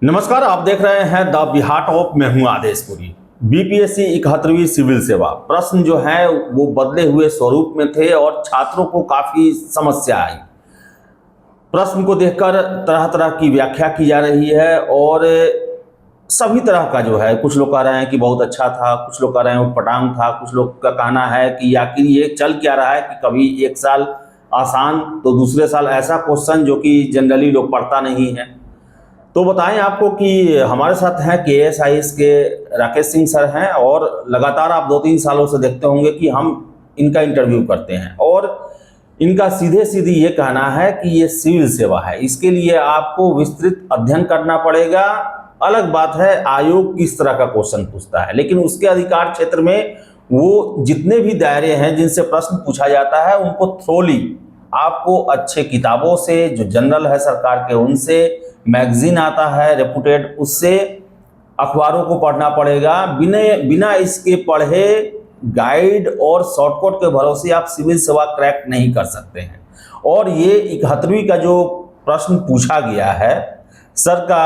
नमस्कार, आप देख रहे हैं द बिहार टॉप। मैं हूं आदेशपुरी। बीपीएससी 71वीं सिविल सेवा प्रश्न जो है वो बदले हुए स्वरूप में थे और छात्रों को काफी समस्या आई। प्रश्न को देखकर तरह तरह की व्याख्या की जा रही है और सभी तरह का जो है, कुछ लोग कह रहे हैं कि बहुत अच्छा था, कुछ लोग कह रहे हैं उटपटांग था, कुछ लोग का कहना है कि आखिर ये चल क्या रहा है कि कभी एक साल आसान तो दूसरे साल ऐसा क्वेश्चन जो कि जनरली लोग पढ़ता नहीं है। तो बताएं आपको कि हमारे साथ हैं KSIS के राकेश सिंह सर हैं और लगातार आप 2-3 सालों से देखते होंगे कि हम इनका इंटरव्यू करते हैं और इनका सीधे सीधे ये कहना है कि ये सिविल सेवा है, इसके लिए आपको विस्तृत अध्ययन करना पड़ेगा। अलग बात है आयोग किस तरह का क्वेश्चन पूछता है, लेकिन उसके अधिकार क्षेत्र में वो जितने भी दायरे हैं जिनसे प्रश्न पूछा जाता है उनको थ्रोली आपको अच्छे किताबों से, जो जनरल है सरकार के उनसे, मैगजीन आता है रेपुटेड उससे, अखबारों को पढ़ना पड़ेगा। बिना इसके पढ़े गाइड और शॉर्टकट के भरोसे आप सिविल सेवा क्रैक नहीं कर सकते हैं। और ये 71वीं का जो प्रश्न पूछा गया है सर का,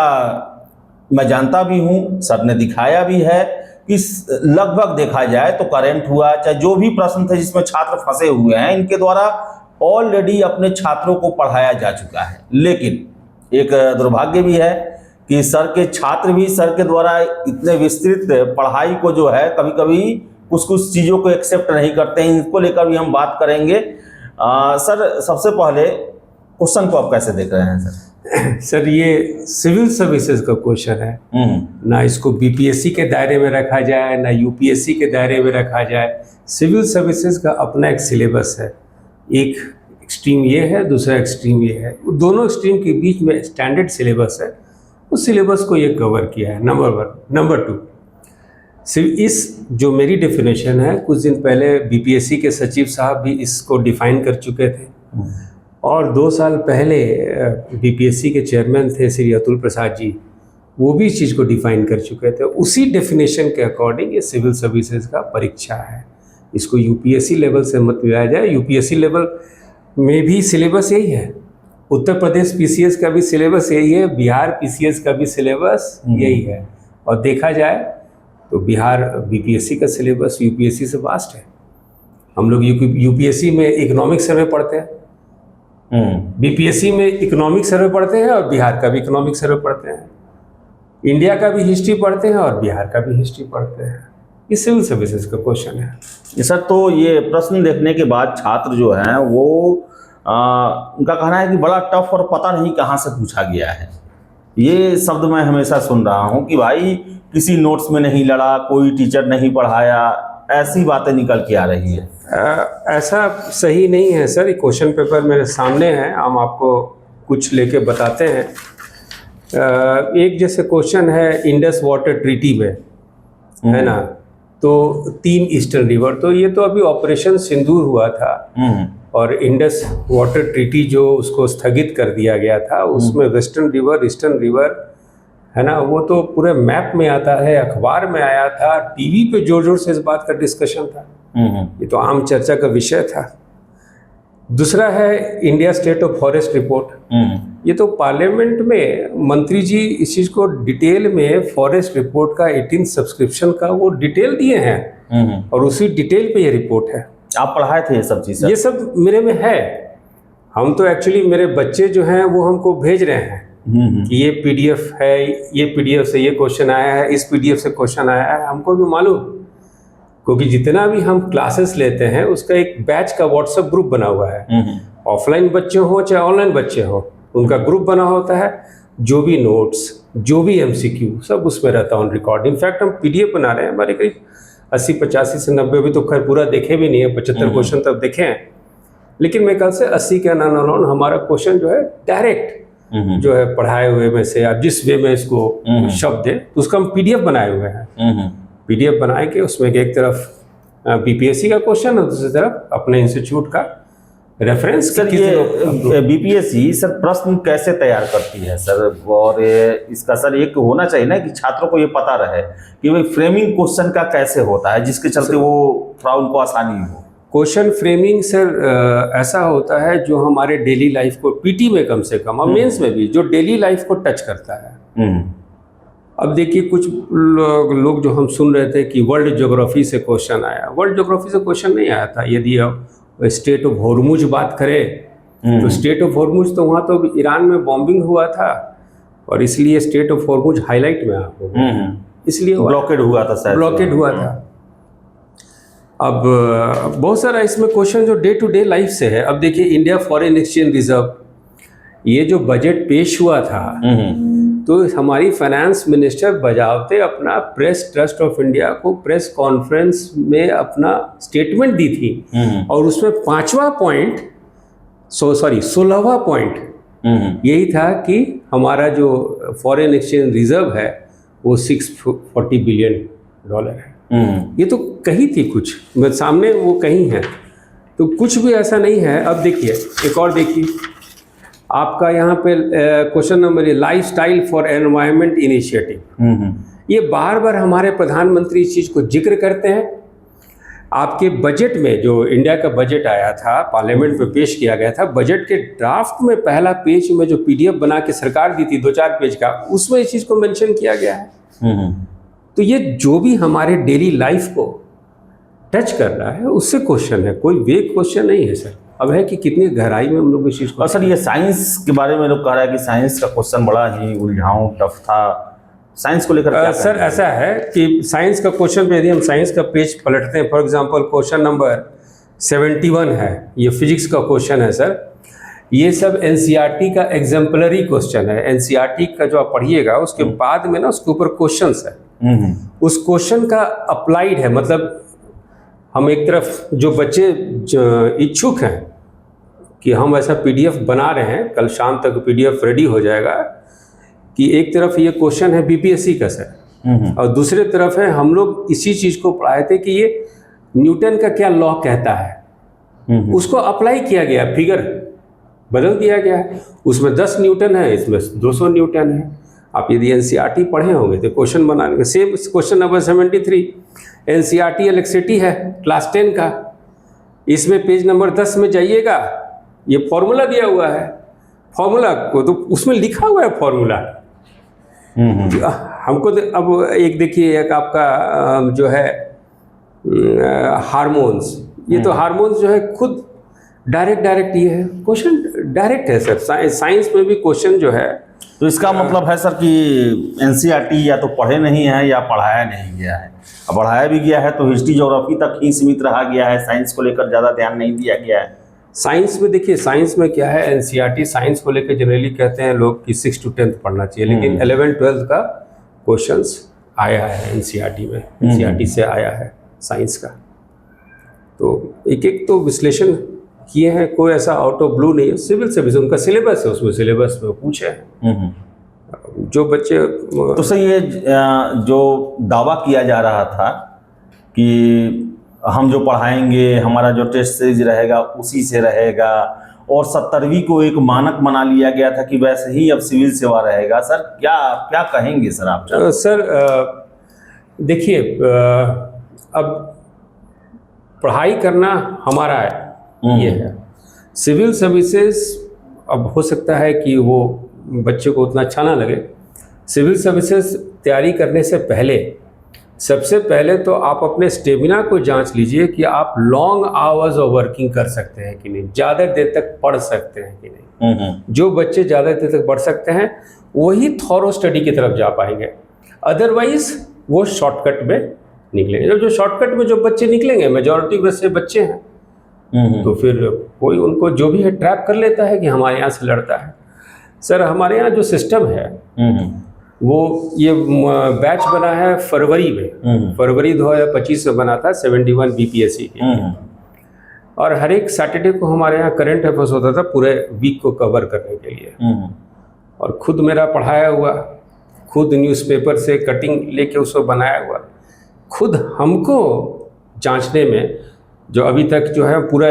मैं जानता भी हूँ, सर ने दिखाया भी है कि लगभग देखा जाए तो करेंट हुआ, चाहे जो भी प्रश्न थे जिसमें छात्र फंसे हुए हैं, इनके द्वारा ऑलरेडी अपने छात्रों को पढ़ाया जा चुका है। लेकिन एक दुर्भाग्य भी है कि सर के छात्र भी सर के द्वारा इतने विस्तृत पढ़ाई को जो है कभी कभी कुछ चीज़ों को एक्सेप्ट नहीं करते हैं। इनको लेकर भी हम बात करेंगे। सर, सबसे पहले क्वेश्चन को आप कैसे देख रहे हैं सर? सर, ये सिविल सर्विसेज का क्वेश्चन है, ना इसको बीपीएससी के दायरे में रखा जाए ना यूपीएससी के दायरे में रखा जाए। सिविल सर्विसेज का अपना एक सिलेबस है, एक एक्सट्रीम ये है, दूसरा एक्सट्रीम ये है, दोनों एक्सट्रीम के बीच में स्टैंडर्ड सिलेबस है, उस सिलेबस को ये कवर किया है। नंबर 1। नंबर 2, इस जो मेरी डेफिनेशन है, कुछ दिन पहले बीपीएससी के सचिव साहब भी इसको डिफाइन कर चुके थे और 2 साल पहले बीपीएससी के चेयरमैन थे श्री अतुल प्रसाद जी, वो भी इस चीज़ को डिफाइन कर चुके थे। उसी डेफिनेशन के अकॉर्डिंग ये सिविल सर्विसेज का परीक्षा है, इसको यूपीएससी लेवल से मत मिलाया जाए। यूपीएससी लेवल में भी सिलेबस यही है, उत्तर प्रदेश पीसीएस का भी सिलेबस यही है, बिहार पीसीएस का भी सिलेबस यही है। और देखा जाए तो बिहार बीपीएससी का सिलेबस यूपीएससी से वास्ट है। हम लोग यूपीएससी में इकोनॉमिक सर्वे पढ़ते हैं, बीपीएससी में इकोनॉमिक सर्वे पढ़ते हैं और बिहार का भी इकोनॉमिक सर्वे पढ़ते हैं, इंडिया का भी हिस्ट्री पढ़ते हैं और बिहार का भी हिस्ट्री पढ़ते हैं। ये सिविल सर्विसेज का क्वेश्चन है सर। तो ये प्रश्न देखने के बाद छात्र जो हैं वो उनका कहना है कि बड़ा टफ और पता नहीं कहाँ से पूछा गया है। ये शब्द मैं हमेशा सुन रहा हूँ कि भाई किसी नोट्स में नहीं लड़ा, कोई टीचर नहीं पढ़ाया, ऐसी बातें निकल के आ रही है। ऐसा सही नहीं है सर। क्वेश्चन पेपर मेरे सामने है, हम आपको कुछ लेके बताते हैं। एक जैसे क्वेश्चन है इंडस वाटर ट्रीटी में, है ना, तो 3 ईस्टर्न रिवर, तो ये तो अभी ऑपरेशन सिंदूर हुआ था और इंडस वाटर ट्रीटी जो उसको स्थगित कर दिया गया था, उसमें वेस्टर्न रिवर, ईस्टर्न रिवर, है ना, वो तो पूरे मैप में आता है, अखबार में आया था, टीवी पे जोर जोर से इस बात का डिस्कशन था। ये तो आम चर्चा का विषय था। दूसरा है India state of forest report. ये तो पार्लियामेंट में मंत्री जी इस चीज को डिटेल में, फॉरेस्ट रिपोर्ट का 18 सब्सक्रिप्शन का वो डिटेल दिए हैं और उसी डिटेल पे ये रिपोर्ट है। आप पढ़ाए थे ये सब चीज़? ये सब मेरे में है। हम तो एक्चुअली मेरे बच्चे जो हैं वो हमको भेज रहे हैं कि ये पीडीएफ है, ये पीडीएफ से ये क्वेश्चन आया है, इस पीडीएफ से क्वेश्चन आया है। हमको भी मालूम, क्योंकि जितना भी हम क्लासेस लेते हैं उसका एक बैच का व्हाट्सएप ग्रुप बना हुआ है। ऑफलाइन बच्चे हों चाहे ऑनलाइन बच्चे हों, उनका ग्रुप बना होता है। जो भी नोट्स, जो भी एमसीक्यू, सब उसमें रहता है ऑन रिकॉर्ड। इनफैक्ट हम पीडीएफ बना रहे हैं, हमारे करीब 80-85 से 90, अभी तो खैर पूरा देखे भी नहीं है, 75 क्वेश्चन तक देखे हैं, लेकिन मेरे ख्याल से 80 के अलाउन हमारा क्वेश्चन जो है डायरेक्ट जो है पढ़ाए हुए में से, आप जिस वे में इसको शब्द दे, तो उसका हम पीडीएफ बनाए हुए हैं। पीडीएफ बनाए के उसमें एक तरफ बीपीएससी का क्वेश्चन और दूसरी तरफ अपने इंस्टीट्यूट का रेफरेंस। सर, ये बीपीएससी सर प्रश्न कैसे तैयार करती है सर? और इसका सर एक होना चाहिए ना कि छात्रों को ये पता रहे कि भाई फ्रेमिंग क्वेश्चन का कैसे होता है, जिसके चलते वो थोड़ा उनको आसानी हो। क्वेश्चन फ्रेमिंग सर ऐसा होता है जो हमारे डेली लाइफ को, पीटी में कम से कम और मेंस में भी, जो डेली लाइफ को टच करता है। अब देखिए कुछ लोग जो हम सुन रहे थे कि वर्ल्ड ज्योग्राफी से क्वेश्चन आया, वर्ल्ड ज्योग्राफी से क्वेश्चन नहीं आया था। यदि अब स्टेट ऑफ हॉर्मुज बात करें तो स्टेट ऑफ हॉर्मुज तो वहाँ तो ईरान में बॉम्बिंग हुआ था और इसलिए स्टेट ऑफ हॉर्मुज हाईलाइट में आ गया, इसलिए ब्लॉकेड हुआ था शायद, ब्लॉकेड हुआ था। अब बहुत सारा इसमें क्वेश्चन जो डे टू डे लाइफ से है। अब देखिए इंडिया फॉरेन एक्सचेंज रिजर्व, ये जो बजट पेश हुआ था तो हमारी फाइनेंस मिनिस्टर बजावते अपना प्रेस ट्रस्ट ऑफ इंडिया को प्रेस कॉन्फ्रेंस में अपना स्टेटमेंट दी थी और उसमें 16वां पॉइंट यही था कि हमारा जो फॉरेन एक्सचेंज रिजर्व है वो $640 बिलियन है। ये तो कही थी कुछ, सामने वो कहीं है, तो कुछ भी ऐसा नहीं है। अब देखिए एक और देखिए आपका यहाँ पे क्वेश्चन नंबर ये लाइफस्टाइल फॉर एनवायरनमेंट इनिशिएटिव, ये बार बार हमारे प्रधानमंत्री इस चीज़ को जिक्र करते हैं। आपके बजट में जो इंडिया का बजट आया था पार्लियामेंट में पेश किया गया था, बजट के ड्राफ्ट में पहला पेज में जो पीडीएफ बना के सरकार दी थी 2-4 पेज का, उसमें इस चीज़ को मेंशन किया गया है। तो ये जो भी हमारे डेली लाइफ को टच कर रहा है उससे क्वेश्चन है, कोई वेग क्वेश्चन नहीं है सर। अब है कि कितनी गहराई में हम लोग इस चीज़ को, और सर ये साइंस के बारे में लोग कह रहा है कि साइंस का क्वेश्चन बड़ा ही उलझाऊं टफ था, साइंस को लेकर क्या सर ऐसा है कि साइंस का क्वेश्चन पे यदि हम साइंस का पेज पलटते हैं, फॉर एग्जांपल क्वेश्चन नंबर 71 है, ये फिजिक्स का क्वेश्चन है सर। ये सब एनसीईआरटी का एग्जाम्पलरी क्वेश्चन है। एनसीईआरटी का जो आप पढ़िएगा उसके बाद में ना उसके ऊपर क्वेश्चंस है, उस क्वेश्चन का अप्लाइड है। मतलब हम एक तरफ जो बच्चे इच्छुक हैं कि हम ऐसा पीडीएफ बना रहे हैं, कल शाम तक पीडीएफ रेडी हो जाएगा, कि एक तरफ ये क्वेश्चन है बीपीएससी का सर और दूसरी तरफ है हम लोग इसी चीज़ को पढ़ाए थे कि ये न्यूटन का क्या लॉ कहता है, उसको अप्लाई किया गया, फिगर बदल दिया गया है। उसमें 10 न्यूटन है, इसमें 200 न्यूटन है। आप यदि एनसीईआरटी पढ़े होंगे तो क्वेश्चन बनाने same question number 73 NCERT electricity है क्लास 10 का, इसमें पेज नंबर 10 में जाइएगा, ये फॉर्मूला दिया हुआ है, फॉर्मूला को तो उसमें लिखा हुआ है फॉर्मूला। हमको अब एक देखिए एक आपका जो है हार्मोन्स, ये तो हार्मोन्स जो है खुद डायरेक्ट ये है, क्वेश्चन डायरेक्ट है सर। साइंस में भी क्वेश्चन जो है, तो इसका मतलब है सर कि एनसीईआरटी या तो पढ़े नहीं है या पढ़ाया नहीं गया है। अब पढ़ाया भी गया है तो हिस्ट्री ज्योग्राफी तक ही सीमित रहा गया है, साइंस को लेकर ज़्यादा ध्यान नहीं दिया गया है। साइंस में देखिए, साइंस में क्या है, एनसीईआरटी साइंस को लेकर जनरली कहते हैं लोग कि 6 to 10 पढ़ना चाहिए, लेकिन 11-12 का क्वेश्चंस आया है एनसीईआरटी में, एनसीईआरटी से आया है साइंस का। तो एक एक तो विश्लेषण किए हैं, कोई ऐसा आउट ऑफ ब्लू नहीं है। सिविल सर्विस उनका सिलेबस है, उसमें सिलेबस में पूछे हैं जो बच्चे। तो सर ये जो दावा किया जा रहा था कि हम जो पढ़ाएंगे हमारा जो टेस्ट सीरीज रहेगा उसी से रहेगा, और 70वीं को एक मानक बना लिया गया था कि वैसे ही अब सिविल सेवा रहेगा, सर क्या क्या कहेंगे सर आप? सर देखिए, अब पढ़ाई करना हमारा ये है, सिविल सर्विसेज अब हो सकता है कि वो बच्चे को उतना अच्छा ना लगे। सिविल सर्विसेज तैयारी करने से पहले सबसे पहले तो आप अपने स्टेमिना को जांच लीजिए कि आप लॉन्ग आवर्स ऑफ वर्किंग कर सकते हैं कि नहीं, ज़्यादा देर तक पढ़ सकते हैं कि नहीं। जो बच्चे ज़्यादा देर तक पढ़ सकते हैं वही थॉरो स्टडी की तरफ जा पाएंगे, अदरवाइज वो शॉर्टकट में निकलेंगे। जो शॉर्टकट में जो बच्चे निकलेंगे, मेजॉरिटी वैसे बच्चे हैं, तो फिर कोई उनको जो भी है ट्रैप कर लेता है कि हमारे यहाँ से लड़ता है। सर हमारे यहाँ जो सिस्टम है वो ये बैच बना है फरवरी में, फरवरी 2025 में बना था 71 बीपीएससी के, और हर एक सैटरडे को हमारे यहाँ करंट अफेयर्स होता था पूरे वीक को कवर करने के लिए। और खुद मेरा पढ़ाया हुआ, खुद न्यूज़पेपर से कटिंग लेके उसको बनाया हुआ, खुद हमको जांचने में जो अभी तक जो है पूरा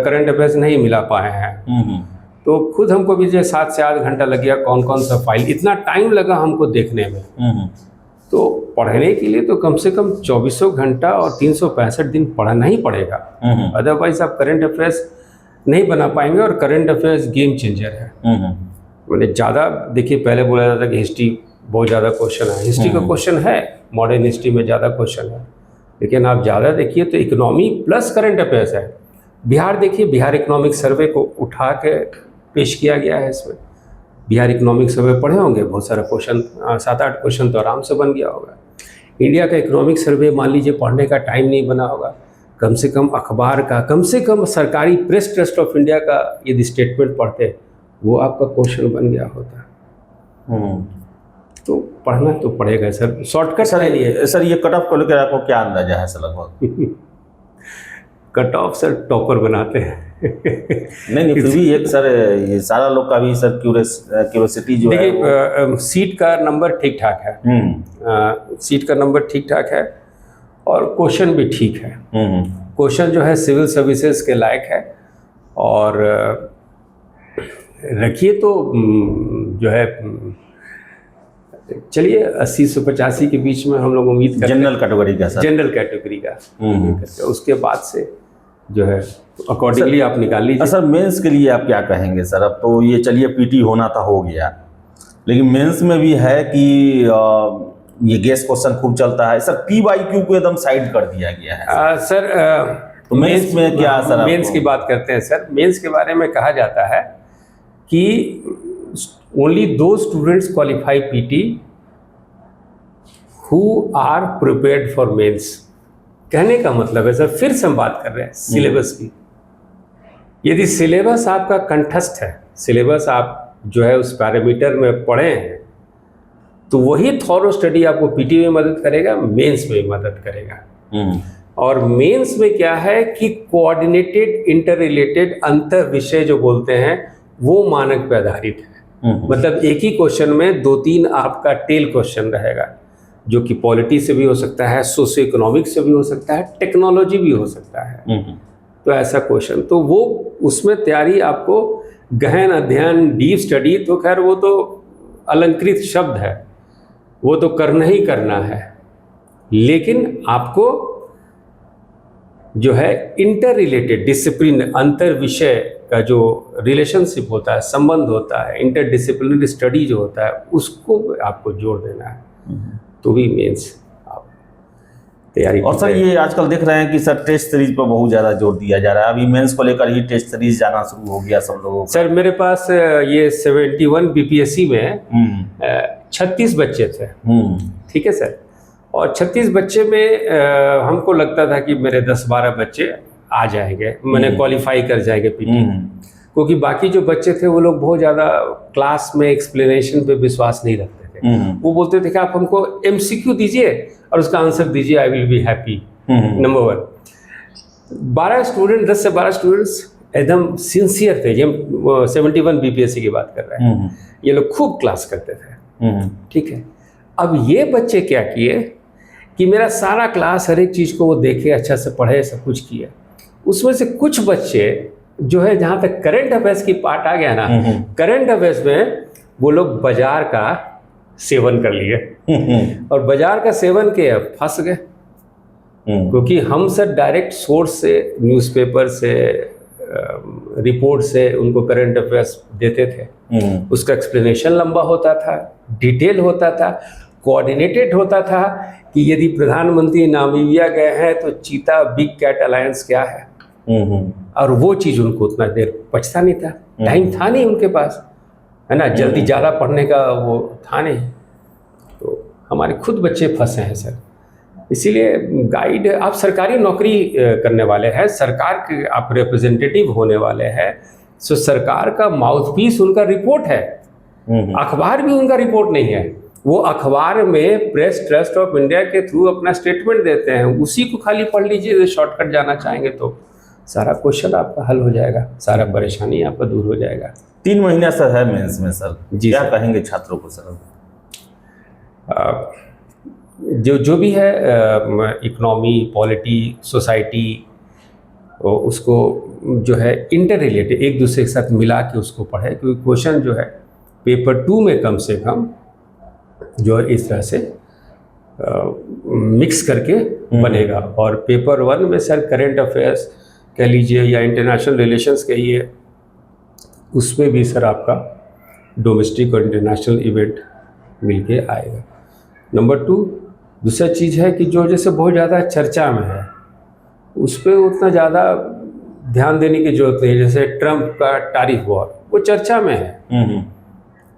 करंट अफेयर्स नहीं मिला पाए हैं, तो खुद हमको भी जो 7 से 8 घंटा लग गया, कौन कौन सा फाइल, इतना टाइम लगा हमको देखने में। तो पढ़ने के लिए तो कम से कम 2400 घंटा और 365 दिन पढ़ना ही पड़ेगा, अदरवाइज आप करंट अफेयर्स नहीं बना पाएंगे। और करंट अफेयर्स गेम चेंजर है। मैंने ज़्यादा देखिए, पहले बोला जाता था कि हिस्ट्री बहुत ज़्यादा क्वेश्चन है, हिस्ट्री का क्वेश्चन है, मॉडर्न हिस्ट्री में ज़्यादा क्वेश्चन है, लेकिन आप ज़्यादा देखिए तो इकोनॉमी प्लस करंट अफेयर्स है। बिहार देखिए, बिहार इकोनॉमिक सर्वे को उठा के पेश किया गया है इसमें। बिहार इकोनॉमिक सर्वे पढ़े होंगे, बहुत सारा क्वेश्चन, 7-8 क्वेश्चन तो आराम से बन गया होगा। इंडिया का इकोनॉमिक सर्वे मान लीजिए पढ़ने का टाइम नहीं बना होगा, कम से कम अखबार का, कम से कम सरकारी प्रेस ट्रस्ट ऑफ इंडिया का यदि स्टेटमेंट पढ़ते, वो आपका क्वेश्चन बन गया होता। तो पढ़ना तो पड़ेगा सर, शॉर्टकट सर नहीं है। सर ये कट ऑफ को लेकर आपको क्या अंदाजा है सर लगभग? कट ऑफ सर टॉपर बनाते हैं। नहीं फिर भी एक सर ये सारा लोग का भी सर क्यूरियोसिटी जो है देखिए, सीट का नंबर ठीक ठाक है, सीट का नंबर ठीक ठाक है और क्वेश्चन भी ठीक है। क्वेश्चन जो है सिविल सर्विसेज के लायक है, और रखिए तो जो है चलिए 80 से 85 के बीच में हम लोग उम्मीद करते हैं, जनरल कैटेगरी का सर, जनरल कैटेगरी का। उसके बाद से जो है अकॉर्डिंगली आप निकाल लीजिए। सर मेंस के लिए आप क्या कहेंगे सर? अब तो ये चलिए पीटी होना था हो गया, लेकिन मेंस में भी है कि ये गेस क्वेश्चन खूब चलता है सर। PYQ को एकदम साइड कर दिया गया है सर। तो मेंस में क्या सर? मेंस की बात करते हैं सर। मेंस के बारे में कहा जाता है कि ओनली दो students qualify PT who are prepared for mains. कहने का मतलब है सर, फिर से हम बात कर रहे हैं सिलेबस की। यदि सिलेबस आपका कंठस्थ है, सिलेबस आप जो है उस पैरामीटर में पढ़े हैं, तो वही थॉरो स्टडी आपको पीटी में मदद करेगा, मेंस में भी मदद करेगा। और मेंस में क्या है कि कोऑर्डिनेटेड इंटर रिलेटेड अंतर विषय जो बोलते हैं वो मानक पे आधारित है। मतलब एक ही क्वेश्चन में 2-3 आपका टेल क्वेश्चन रहेगा, जो कि पॉलिटी से भी हो सकता है, सोशियो इकोनॉमिक से भी हो सकता है, टेक्नोलॉजी भी हो सकता है। तो ऐसा क्वेश्चन, तो वो उसमें तैयारी आपको गहन अध्ययन, डीप स्टडी, तो खैर वो तो अलंकृत शब्द है, वो तो करना ही करना है। लेकिन आपको जो है इंटर रिलेटेड डिसिप्लिन, अंतर विषय का जो रिलेशनशिप होता है, संबंध होता है, इंटर डिसिप्लिनरी स्टडी जो होता है, उसको आपको जोड़ देना है। तो भी मेंस आप तैयारी। और सर ये आजकल देख रहे हैं कि सर टेस्ट सीरीज पर बहुत ज़्यादा जोर दिया जा रहा है। अभी मेंस को लेकर ही टेस्ट सीरीज जाना शुरू हो गया सब लोगों का। सर मेरे पास ये 71 BPSC में 36 बच्चे थे, ठीक है सर। और 36 बच्चे में हमको लगता था कि मेरे 10-12 बच्चे आ जाएंगे, मैंने क्वालिफाई कर जाएंगे पीटी, क्योंकि बाकी जो बच्चे थे वो लोग बहुत ज़्यादा क्लास में एक्सप्लेनेशन पे विश्वास नहीं रखते थे। वो बोलते थे कि आप हमको MCQ दीजिए और उसका आंसर दीजिए, I will be happy. Number 1। 12 student, 10 से 12 स्टूडेंट्स एकदम सिंसियर थे। ये 71 BPSC की बात कर रहे हैं। ये लोग खूब क्लास करते थे, ठीक है। अब ये बच्चे क्या किए कि मेरा सारा क्लास, हर एक चीज़ को वो देखे, अच्छा से पढ़े, सब कुछ किए। उसमें से कुछ बच्चे जो है, जहाँ तक करंट अफेयर्स की पार्ट आ गया ना, करंट अफेयर्स में वो लोग बाजार का सेवन कर लिए और बाजार का सेवन के फंस गए। क्योंकि हम सर डायरेक्ट सोर्स से, न्यूज़पेपर से, रिपोर्ट से उनको करंट अफेयर्स देते थे। उसका एक्सप्लेनेशन लंबा होता था, डिटेल होता था, कोऑर्डिनेटेड होता था कि यदि प्रधानमंत्री नामीबिया गए हैं तो चीता बिग कैट अलायंस क्या है। और वो चीज़ उनको उतना देर पचता नहीं था, टाइम था नहीं उनके पास, है ना, जल्दी ज़्यादा पढ़ने का वो था नहीं। तो हमारे खुद बच्चे फंसे हैं सर। इसीलिए गाइड, आप सरकारी नौकरी करने वाले हैं, सरकार के आप रिप्रेजेंटेटिव होने वाले हैं, सो सरकार का माउथपीस उनका रिपोर्ट है। अखबार भी उनका रिपोर्ट नहीं है, वो अखबार में प्रेस ट्रस्ट ऑफ इंडिया के थ्रू अपना स्टेटमेंट देते हैं, उसी को खाली पढ़ लीजिए। शॉर्टकट जाना चाहेंगे तो सारा क्वेश्चन आपका हल हो जाएगा, सारा परेशानी आपका दूर हो जाएगा। 3 महीना सर है मेंस में सर, जी क्या सर। कहेंगे छात्रों को सर? जो भी है, इकोनॉमी, पॉलिटी, सोसाइटी, उसको जो है इंटर रिलेटेड एक दूसरे के साथ मिला के उसको पढ़े, क्योंकि क्वेश्चन जो है पेपर 2 में कम से कम जो है इस तरह से मिक्स करके बनेगा। और पेपर 1 में सर करंट अफेयर्स कह लीजिए या इंटरनेशनल रिलेशंस कहिए, उसमें भी सर आपका डोमेस्टिक और इंटरनेशनल इवेंट मिल के आएगा। नंबर 2, दूसरा चीज़ है कि जो जैसे बहुत ज़्यादा चर्चा में है उस पर उतना ज़्यादा ध्यान देने की जरूरत नहीं है। जैसे ट्रम्प का टैरिफ वॉर, वो चर्चा में है,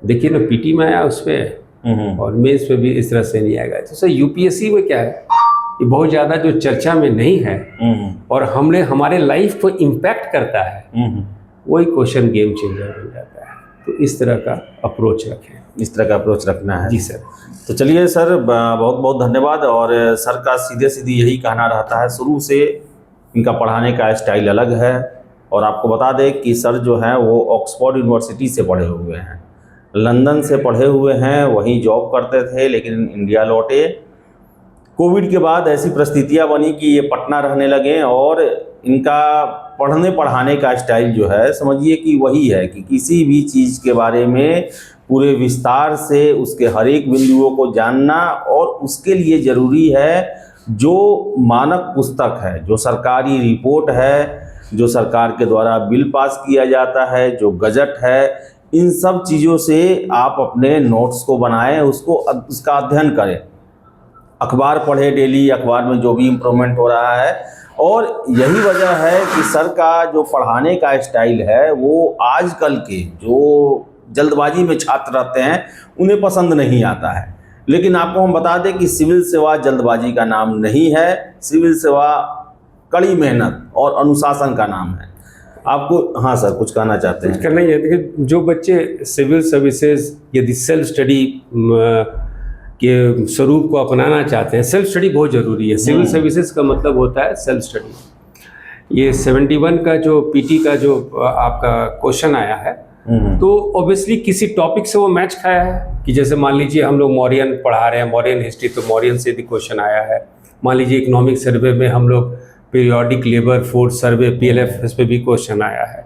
देखिए ना पीटी में आया उस पर, और मेंस पे भी इस तरह से नहीं आएगा। तो सर यूपीएससी में क्या है कि बहुत ज़्यादा जो चर्चा में नहीं है और हमारे लाइफ को इम्पैक्ट करता है, वही क्वेश्चन गेम चेंजर बन जाता है। तो इस तरह का अप्रोच रखें, इस तरह का अप्रोच रखना है। जी सर। तो चलिए सर, बहुत बहुत धन्यवाद। और सर का सीधे सीधी यही कहना रहता है, शुरू से इनका पढ़ाने का स्टाइल अलग है। और आपको बता दें कि सर जो हैं वो ऑक्सफोर्ड यूनिवर्सिटी से पढ़े हुए हैं, लंदन से पढ़े हुए हैं, वहीं जॉब करते थे लेकिन इंडिया लौटे। कोविड के बाद ऐसी परिस्थितियां बनी कि ये पटना रहने लगे और इनका पढ़ने पढ़ाने का स्टाइल जो है समझिए कि वही है कि किसी भी चीज़ के बारे में पूरे विस्तार से उसके हर एक बिंदुओं को जानना, और उसके लिए ज़रूरी है जो मानक पुस्तक है, जो सरकारी रिपोर्ट है, जो सरकार के द्वारा बिल पास किया जाता है, जो गजट है, इन सब चीज़ों से आप अपने नोट्स को बनाएं, उसका अध्ययन करें, अखबार पढ़ें डेली, अखबार में जो भी इम्प्रूवमेंट हो रहा है। और यही वजह है कि सर का जो पढ़ाने का स्टाइल है वो आजकल के जो जल्दबाजी में छात्र रहते हैं उन्हें पसंद नहीं आता है। लेकिन आपको हम बता दें कि सिविल सेवा जल्दबाजी का नाम नहीं है, सिविल सेवा कड़ी मेहनत और अनुशासन का नाम है। आपको, हाँ सर, कुछ कहना चाहते हैं? करना ही है। देखिए, जो बच्चे सिविल सर्विसेज यदि सेल्फ स्टडी के स्वरूप को अपनाना चाहते हैं, सेल्फ स्टडी बहुत ज़रूरी है। सिविल सर्विसेज का मतलब होता है सेल्फ स्टडी। ये 71 का जो पीटी का जो आपका क्वेश्चन आया है, तो ऑब्वियसली किसी टॉपिक से वो मैच खाया है कि जैसे मान लीजिए हम लोग मौर्यन पढ़ा रहे हैं, मौर्यन हिस्ट्री, तो मौर्यन से यदि क्वेश्चन आया है। मान लीजिए इकोनॉमिक सर्वे में हम लोग periodic labour force survey PLF, इस पर भी क्वेश्चन आया है।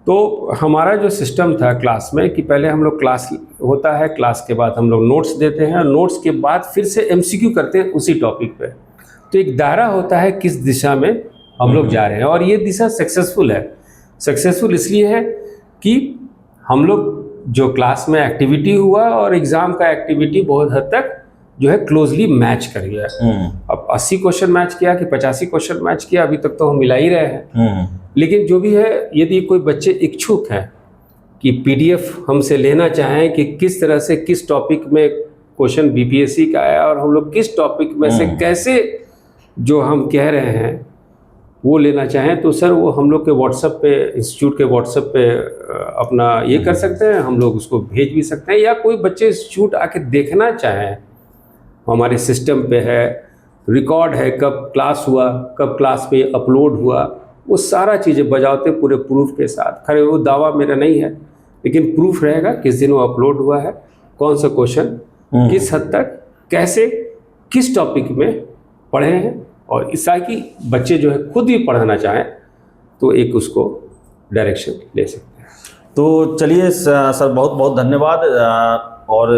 तो हमारा जो सिस्टम था क्लास में कि पहले हम लोग क्लास होता है, क्लास के बाद हम लोग नोट्स देते हैं, नोट्स के बाद फिर से MCQ करते हैं उसी टॉपिक पे। तो एक दायरा होता है किस दिशा में हम लोग जा रहे हैं, और ये दिशा सक्सेसफुल है। सक्सेसफुल इसलिए है कि हम लोग जो क्लास में एक्टिविटी हुआ और एग्ज़ाम का एक्टिविटी बहुत हद तक जो है क्लोजली मैच कर गया। अब 80 क्वेश्चन मैच किया कि 85 क्वेश्चन मैच किया, अभी तक तो हम मिला ही रहे हैं। लेकिन जो भी है, यदि कोई बच्चे इच्छुक हैं कि PDF हमसे लेना चाहें कि किस तरह से किस टॉपिक में क्वेश्चन BPSC का आया और हम लोग किस टॉपिक में से कैसे जो हम कह रहे हैं वो लेना चाहें, तो सर वो हम लोग के व्हाट्सएप पे, इंस्टीट्यूट के व्हाट्सएप पे अपना ये कर सकते हैं, हम लोग उसको भेज भी सकते हैं। या कोई बच्चे इंस्टीट्यूट आके देखना चाहें, हमारे सिस्टम पे है, रिकॉर्ड है, कब क्लास हुआ, कब क्लास पे अपलोड हुआ, वो सारा चीज़ें बजाते पूरे प्रूफ के साथ। खैर वो दावा मेरा नहीं है, लेकिन प्रूफ रहेगा किस दिन वो अपलोड हुआ है, कौन सा क्वेश्चन किस हद तक कैसे किस टॉपिक में पढ़े हैं, और इस ताकि बच्चे जो है खुद भी पढ़ना चाहें तो एक उसको डायरेक्शन ले सकते हैं। तो चलिए सर, बहुत बहुत धन्यवाद। और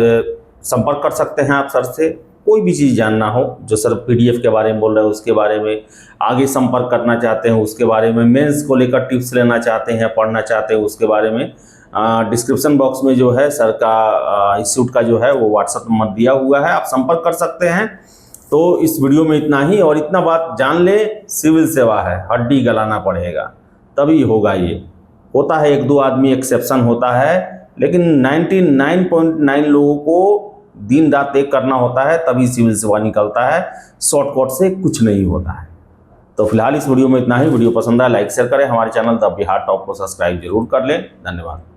संपर्क कर सकते हैं आप सर से, कोई भी चीज़ जानना हो, जो सर PDF के बारे में बोल रहे हैं उसके बारे में, आगे संपर्क करना चाहते हैं उसके बारे में, मेंस को लेकर टिप्स लेना चाहते हैं, पढ़ना चाहते हैं उसके बारे में, डिस्क्रिप्शन बॉक्स में जो है सर का इंस्टीट्यूट का जो है वो WhatsApp नंबर दिया हुआ है, आप संपर्क कर सकते हैं। तो इस वीडियो में इतना ही, और इतना बात जान ले, सिविल सेवा है, हड्डी गलाना पड़ेगा तभी होगा। ये होता है, एक दो आदमी एक्सेप्शन होता है, लेकिन 99.9 लोगों को दिन रात एक करना होता है, तभी सिविल सेवा निकलता है। शॉर्टकट से कुछ नहीं होता है। तो फिलहाल इस वीडियो में इतना ही। वीडियो पसंद आया लाइक शेयर करें, हमारे चैनल द बिहार टॉप को सब्सक्राइब जरूर कर लें। धन्यवाद।